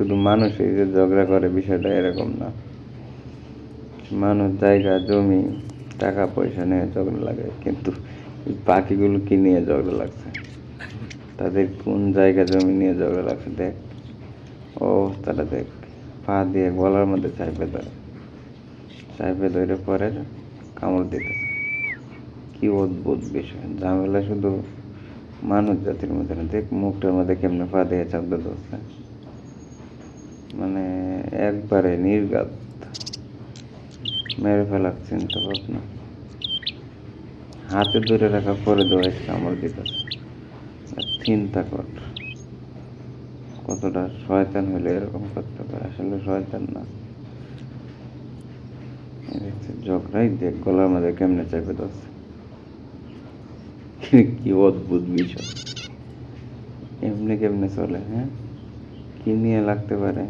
শুধু মানুষই যে ঝগড়া করে বিষয়টা এরকম না। মানুষ জায়গা জমি টাকা পয়সা নিয়ে ঝগড়া লাগে, কিন্তু এই পাখিগুলো কি নিয়ে ঝগড়া লাগছে? তাদের কোন জায়গা জমি নিয়ে ঝগড়া লাগছে দেখ, ও তারা দেখ, পা দিয়ে গলার মধ্যে চাইপে ধরে পরে কামড় দিতেছে। কি অদ্ভুত বিষয়, ঝামেলা শুধু মানুষ জাতির মধ্যে না। দেখ মুখটার মধ্যে কেমনে পা দিয়ে চাপতে ধরছে, মানে একবারে নির্ঘাত মেরে ফেলার চিন্তা ভাবনা। হাতে ধরে রাখা পরে দেওয়া কামড় দিতেছে। চিন্তা কর কতটা শয়তান হলে এরকম করতে পারে। আসলে শয়তান না, ঝগড়াই দেখ গলার মধ্যে কেমনে চেপে ধরছে। কি অদ্ভুত বিষয়, এমনি কেমনে চলে? হ্যাঁ, কি নিয়ে লাগতে পারে?